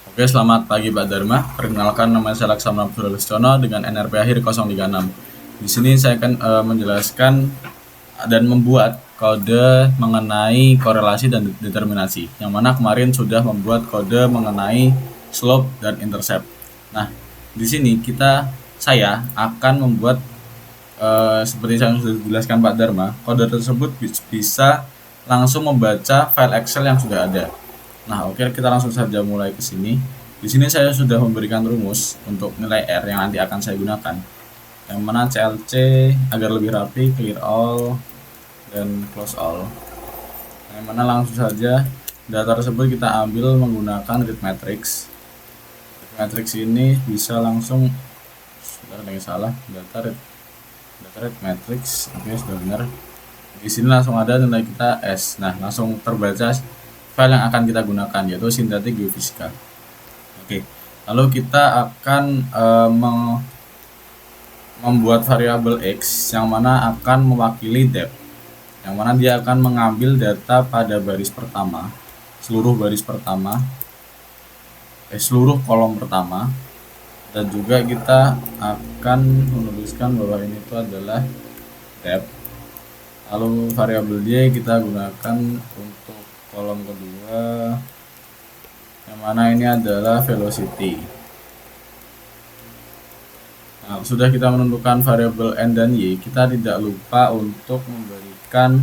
Oke, selamat pagi Pak Dharma. Perkenalkan, nama saya Laksana Abdullah dengan NRP akhir 036. Di sini saya akan menjelaskan dan membuat kode mengenai korelasi dan determinasi. Yang mana kemarin sudah membuat kode mengenai slope dan intercept. Nah, di sini saya akan membuat seperti yang sudah dijelaskan Pak Dharma, kode tersebut bisa langsung membaca file Excel yang sudah ada. Nah, oke, kita langsung saja mulai ke sini. Di sini saya sudah memberikan rumus untuk nilai R yang nanti akan saya gunakan. Yang mana CLC agar lebih rapi, clear all, dan close all. Yang mana langsung saja data tersebut kita ambil menggunakan read matrix. Read matrix ini bisa langsung, sudah ada yang salah, data read matrix, oke sudah benar. Di sini langsung ada nilai kita S. Nah, langsung terbaca file yang akan kita gunakan, yaitu sintetik geofisika. Oke, lalu kita akan membuat variabel X yang mana akan mewakili depth, yang mana dia akan mengambil data pada baris pertama, seluruh kolom pertama, dan juga kita akan menuliskan bahwa ini itu adalah depth. Lalu variabel Y kita gunakan untuk kolom kedua, yang mana ini adalah velocity. Nah, sudah kita menentukan variabel N dan Y, kita tidak lupa untuk memberikan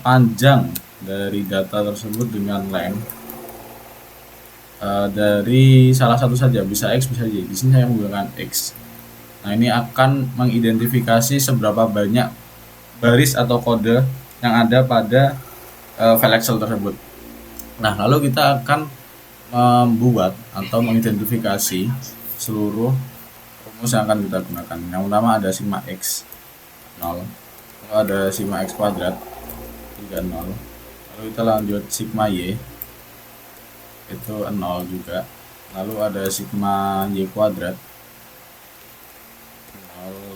panjang dari data tersebut dengan length dari salah satu saja, bisa X bisa Y. Di sini saya menggunakan X. Nah, ini akan mengidentifikasi seberapa banyak baris atau kode yang ada pada file Excel tersebut. Nah, lalu kita akan membuat atau mengidentifikasi seluruh rumus yang akan kita gunakan. Yang pertama ada sigma X 0, lalu ada sigma X kuadrat 30, lalu kita lanjut sigma Y itu 0 juga, lalu ada sigma Y kuadrat,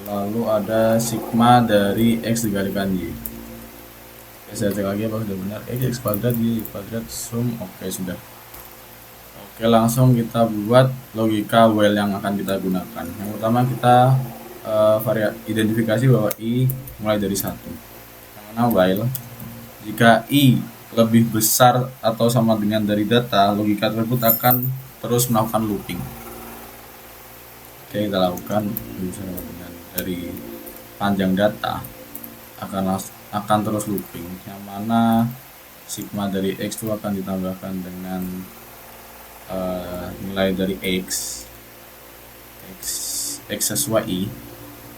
lalu ada sigma dari X dikalikan Y. Oke, saya cek lagi apakah sudah benar. X kuadrat Y kuadrat sum. Oke, sudah. Oke, langsung kita buat logika while yang akan kita gunakan. Yang pertama kita identifikasi bahwa I mulai dari 1. Yang mana while jika I lebih besar atau sama dengan dari data, logika tersebut akan terus melakukan looping. Oke, kita lakukan misalnya dengan dari panjang data akan terus looping, yang mana sigma dari X itu akan ditambahkan dengan nilai dari X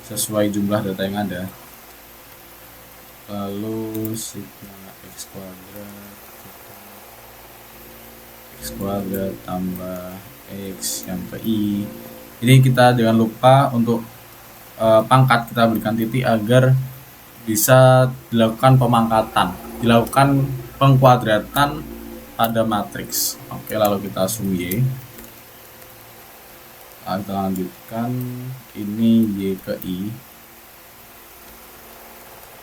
sesuai jumlah data yang ada, lalu sigma X kuadrat tambah X yang ke I. Ini kita jangan lupa untuk pangkat kita berikan titik agar bisa dilakukan pengkuadratan pada matriks. Oke, lalu kita sum Y. Lalu kita lanjutkan, ini Y ke I,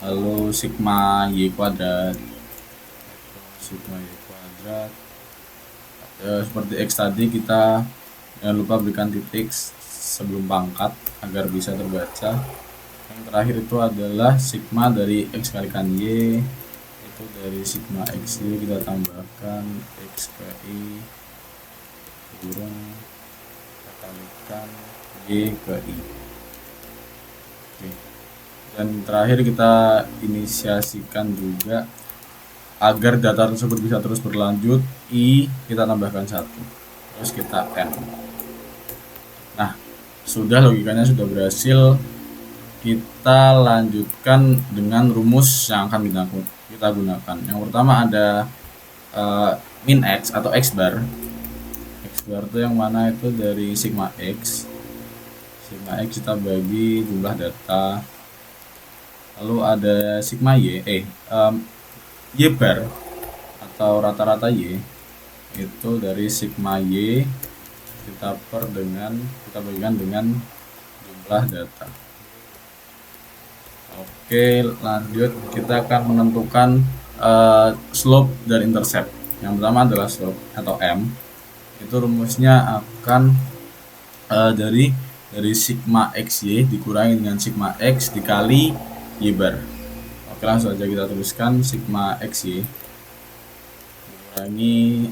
lalu sigma Y kuadrat seperti X tadi, kita jangan lupa berikan titik sebelum pangkat agar bisa terbaca. Yang terakhir itu adalah sigma dari X kalikan Y, itu dari sigma X Y kita tambahkan X ke I kurang kita kalikan Y ke I. Oke. Dan terakhir kita inisiasikan juga agar data tersebut bisa terus berlanjut, I kita tambahkan 1, terus kita N. Nah, sudah, logikanya sudah berhasil. Kita lanjutkan dengan rumus yang akan kita gunakan. Yang pertama ada min X atau X bar. X bar itu yang mana itu dari sigma X kita bagi jumlah data, lalu ada sigma Y Y bar atau rata-rata Y itu dari sigma Y kita bagikan dengan jumlah data. Oke, lanjut kita akan menentukan slope dan intercept. Yang pertama adalah slope atau M, itu rumusnya akan dari sigma xy dikurangi dengan sigma x dikali y bar. Oke, langsung saja kita tuliskan sigma xy dikurangi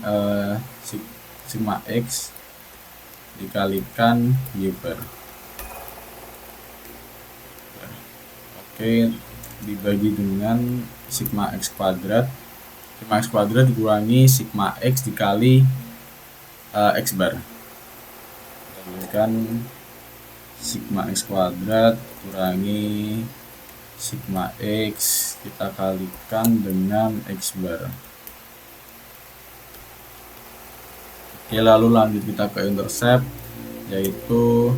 sigma x dikalikan y bar. Oke, dibagi dengan sigma x kuadrat. Sigma x kuadrat dikurangi sigma x dikali x bar. Kita tuliskan sigma x kuadrat kurangi sigma x kita kalikan dengan x bar. Oke, lalu lanjut kita ke intercept, yaitu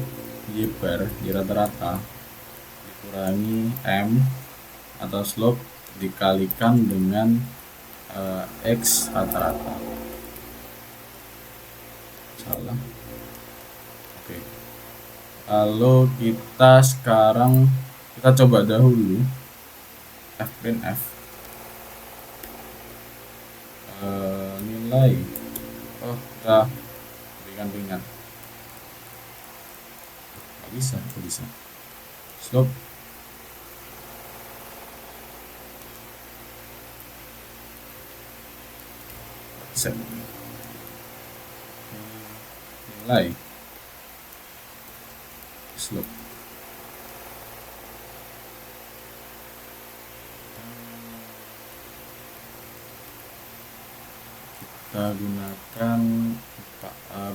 y bar di rata-rata dikurangi m atau slope dikalikan dengan x rata-rata. Salah. Oke. Lalu kita sekarang coba dahulu fprintf nilai. Kita berikan ringan. Nggak bisa. Slope set nilai slope. Kita gunakan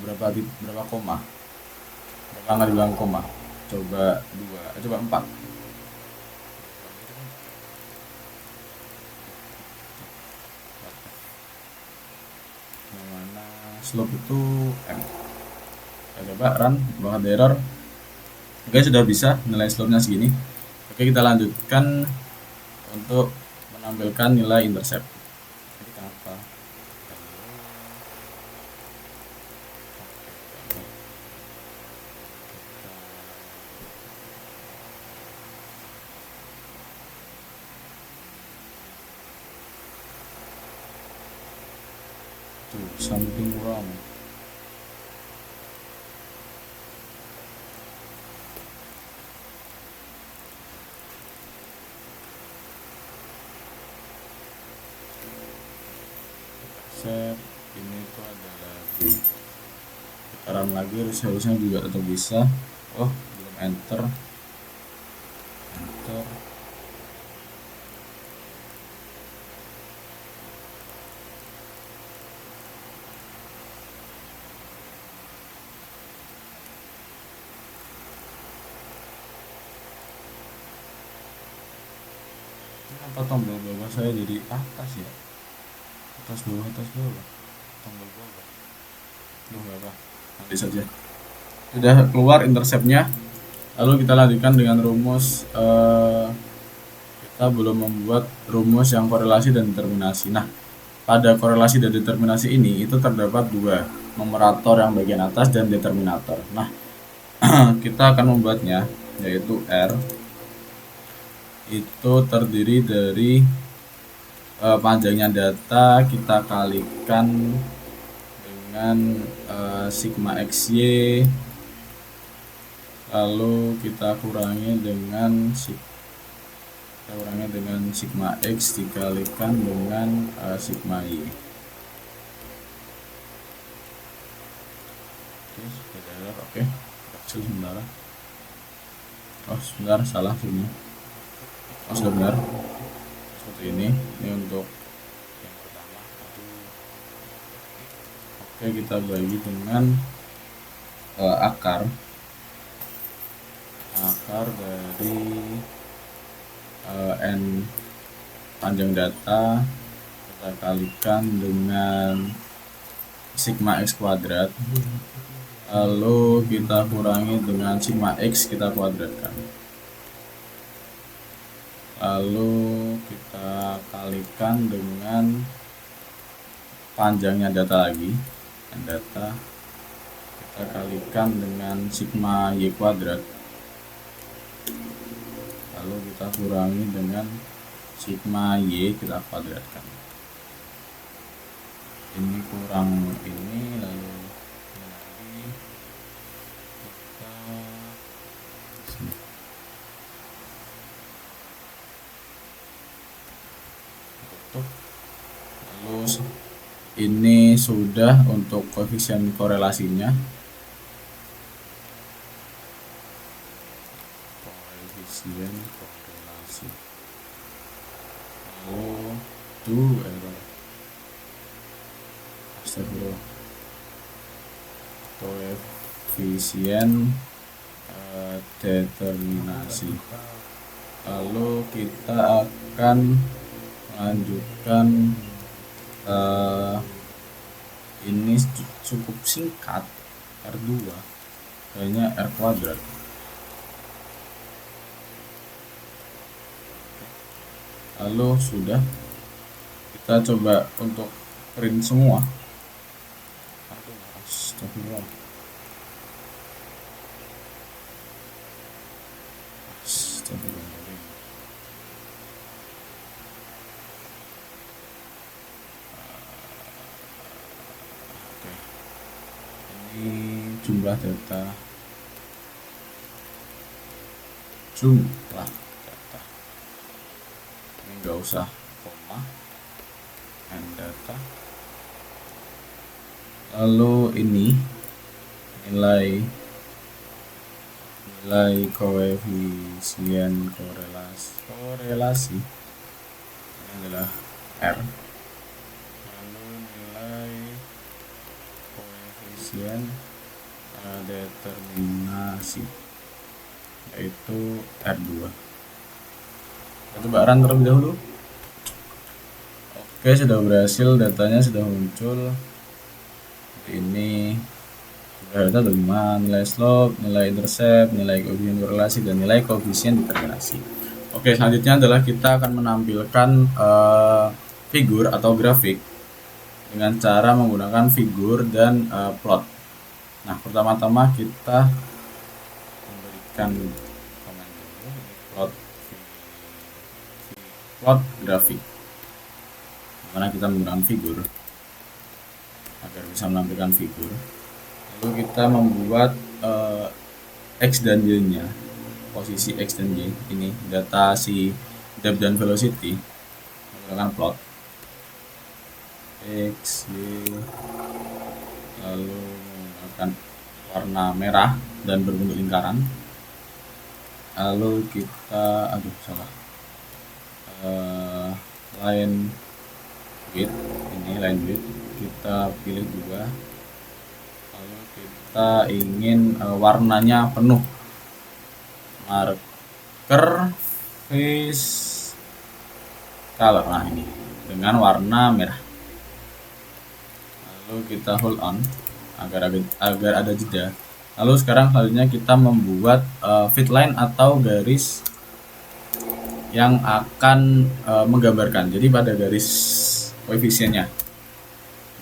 berapa koma? Berapa nggak dibilang koma? Coba 4. Yang mana slope itu m. Kita coba run, bahwa error. Oke, sudah bisa nilai slope-nya segini. Oke, kita lanjutkan untuk menampilkan nilai intercept. Jadi kenapa? Something wrong. Set ini tuh adalah B. Kita run lagi, harusnya juga tetap bisa. Oh, belum enter. Kenapa tombol bawah saya jadi atas ya? Atas bawah tombol bawah. Nggak apa, nanti saja. Sudah keluar interceptnya. Lalu kita lanjutkan dengan rumus. Kita belum membuat rumus yang korelasi dan determinasi. Nah, pada korelasi dan determinasi ini itu terdapat dua, numerator yang bagian atas dan determinator. Nah, kita akan membuatnya, yaitu R itu terdiri dari panjangnya data kita kalikan dengan sigma xy, lalu kita kurangi dengan sigma x dikalikan dengan sigma y. Oke, sebentar. Oh, sebentar, salah sini. Oh, sudah benar. Seperti ini untuk yang pertama. Oke, kita bagi dengan akar dari n panjang data kita kalikan dengan sigma x kuadrat, lalu kita kurangi dengan sigma x kita kuadratkan, lalu kita kalikan dengan panjangnya data lagi, data kita kalikan dengan sigma y kuadrat, lalu kita kurangi dengan sigma y kita kuadratkan. Ini kurang ini, lalu ini sudah untuk koefisien korelasinya. Koefisien korelasi. Lalu error. Astagfirullah. Koefisien determinasi. Lalu kita akan melanjutkan ini cukup singkat, R2 kayaknya R kuadrat. Lalu sudah, kita coba untuk print semua. Astagfirullah. Ini jumlah data, ini nggak usah koma, and data. Lalu ini nilai koefisien korelasi ini adalah R. Lalu nilai koefisien determinasi yaitu R2. Kita coba run terlebih dahulu. Oke, sudah berhasil, datanya sudah muncul. Ini data ada 5, nilai slope, nilai intercept, nilai koefisien korelasi, dan nilai koefisien determinasi. Oke, selanjutnya adalah kita akan menampilkan figur atau grafik dengan cara menggunakan figur dan plot. Nah, pertama-tama kita memberikan komen dulu, plot grafik, dimana kita menggunakan figur agar bisa menampilkan figur. Lalu kita membuat X dan Y nya, posisi X dan Y ini, data si depth dan velocity menggunakan plot X, Y, lalu menggunakan warna merah dan berbentuk lingkaran. Lalu kita line width, ini line width kita pilih juga. Lalu kita ingin warnanya penuh, marker face color, nah ini dengan warna merah. Lalu kita hold on agar ada jeda. Lalu sekarang selanjutnya kita membuat fit line atau garis yang akan menggambarkan, jadi pada garis koefisiennya.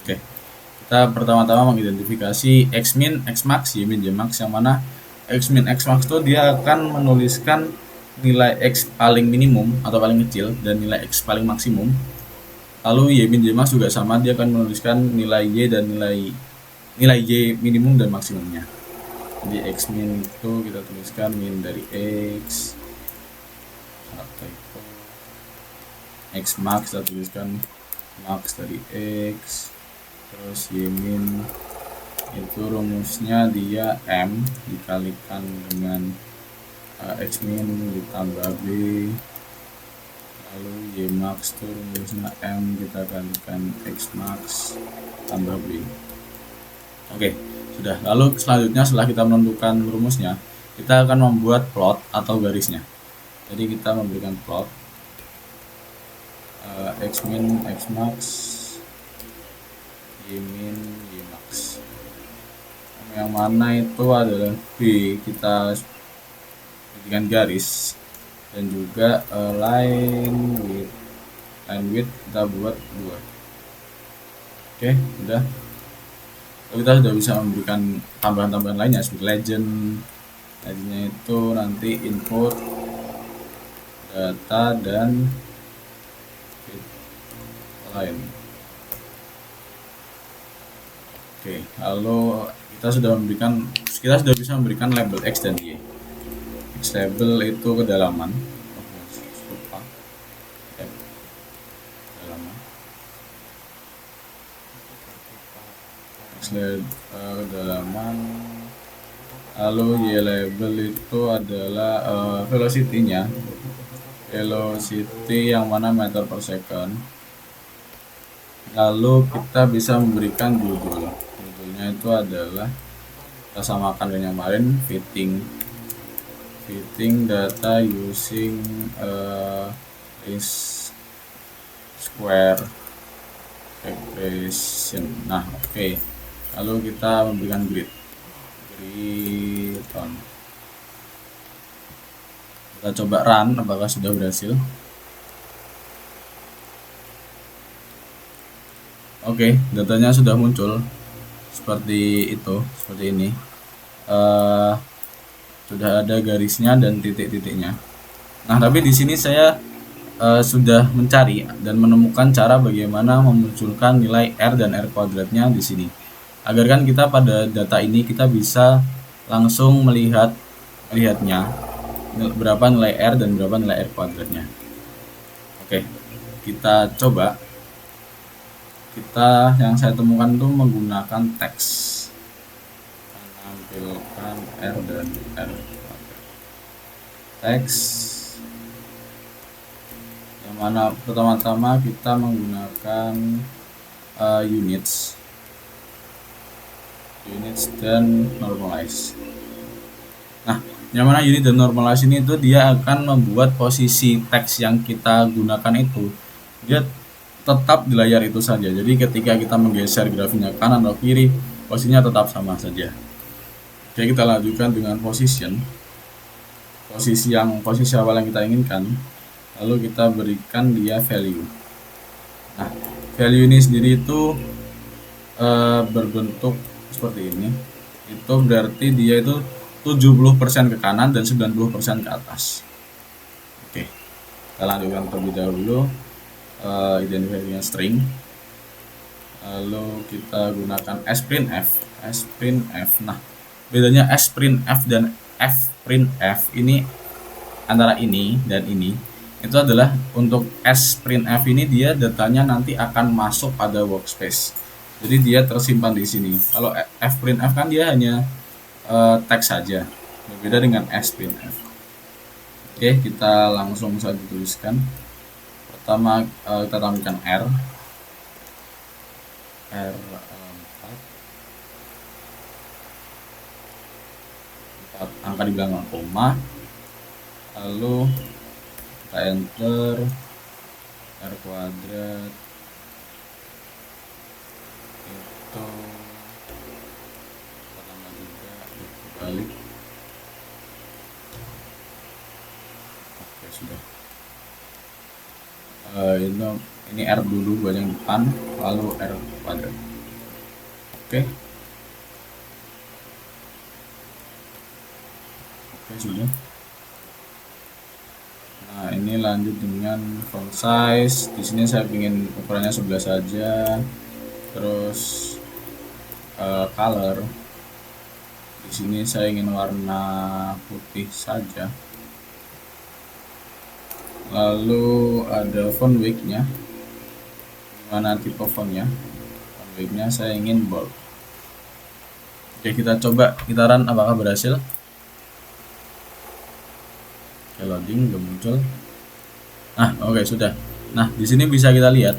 Oke, kita pertama-tama mengidentifikasi X min, X max, Y min, Y max, yang mana X min, X max itu dia akan menuliskan nilai X paling minimum atau paling kecil dan nilai X paling maksimum. Lalu Y min, Y max juga sama, dia akan menuliskan nilai Y dan nilai Y minimum dan maksimumnya. Jadi X min itu kita tuliskan min dari X, X max kita tuliskan max dari X, terus Y min itu rumusnya dia M dikalikan dengan X min ditambah B, lalu Y max itu rumusnya M kita kalikan X max tambah B. Oke, sudah. Lalu selanjutnya setelah kita menentukan rumusnya, kita akan membuat plot atau garisnya. Jadi kita memberikan plot X min, X max, Y min, Y max. Yang mana itu adalah B, kita berikan garis, dan juga line width kita buat 2. Oke, udah. Lalu kita sudah bisa memberikan tambahan-tambahan lainnya seperti legendnya itu nanti input data dan lain. Oke, lalu kita sudah bisa memberikan label X dan Y. X label itu kedalaman, kedalaman. kedalaman. Lalu y label itu adalah velocity-nya, velocity yang mana meter per second. Lalu kita bisa memberikan judulnya itu adalah, kita samakan dengan yang kemarin, fitting data using least square regression. Nah, oke. Lalu kita memberikan grid on. Kita coba run apakah sudah berhasil. Oke, datanya sudah muncul seperti itu, seperti ini. Sudah ada garisnya dan titik-titiknya. Nah, tapi di sini saya sudah mencari dan menemukan cara bagaimana memunculkan nilai R dan R kuadratnya di sini. Agar kan kita pada data ini kita bisa langsung melihatnya berapa nilai R dan berapa nilai R kuadratnya. Oke, kita coba. Yang saya temukan itu menggunakan teks, menampilkan R dan R kuadrat. Teks yang mana pertama-tama kita menggunakan units dan normalize. Nah, yang mana unit dan normalize ini itu dia akan membuat posisi teks yang kita gunakan itu dia tetap di layar itu saja. Jadi ketika kita menggeser grafiknya kanan atau kiri, posisinya tetap sama saja. Oke, kita lanjutkan dengan posisi awal yang kita inginkan. Lalu kita berikan dia value. Nah, value ini sendiri itu berbentuk seperti ini. Itu berarti dia itu 70% ke kanan dan 90% ke atas. Oke, kita lanjutkan terlebih dahulu. Identifikasinya string. Lalu kita gunakan sprintf. Nah, bedanya sprintf dan fprintf ini antara ini dan ini itu adalah untuk sprintf ini dia datanya nanti akan masuk pada workspace. Jadi dia tersimpan di sini. Kalau fprintf kan dia hanya teks saja. Berbeda dengan sprintf. Oke, kita langsung saja tuliskan. Pertama kita tampilkan R 4 angka di belakang koma, lalu kita enter R kuadrat itu pertama juga balik. Oke, sudah. Ini R dulu buat yang depan, lalu R kuadrat. Oke, sudah. Nah, ini lanjut dengan font size. Di sini saya ingin ukurannya 11 saja. Terus color. Di sini saya ingin warna putih saja. Lalu ada font weight-nya, mana tipe fontnya. Font weight-nya saya ingin bold. Oke, kita coba, kita run apakah berhasil. Oke, loading belum muncul. Nah, oke, sudah. Nah, di sini bisa kita lihat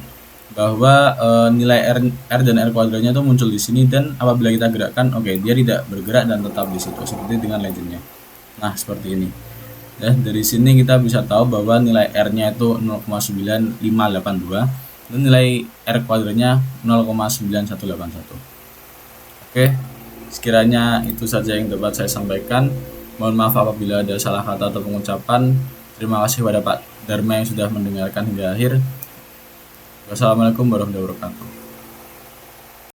bahwa nilai R dan R kuadratnya itu muncul di sini, dan apabila kita gerakkan, oke, dia tidak bergerak dan tetap di situ seperti dengan legendnya. Nah, seperti ini. Ya, dari sini kita bisa tahu bahwa nilai R-nya itu 0,9582 dan nilai R kuadratnya 0,9181. Oke, sekiranya itu saja yang dapat saya sampaikan. Mohon maaf apabila ada salah kata atau pengucapan. Terima kasih kepada Pak Dharma yang sudah mendengarkan hingga akhir. Wassalamualaikum warahmatullahi wabarakatuh.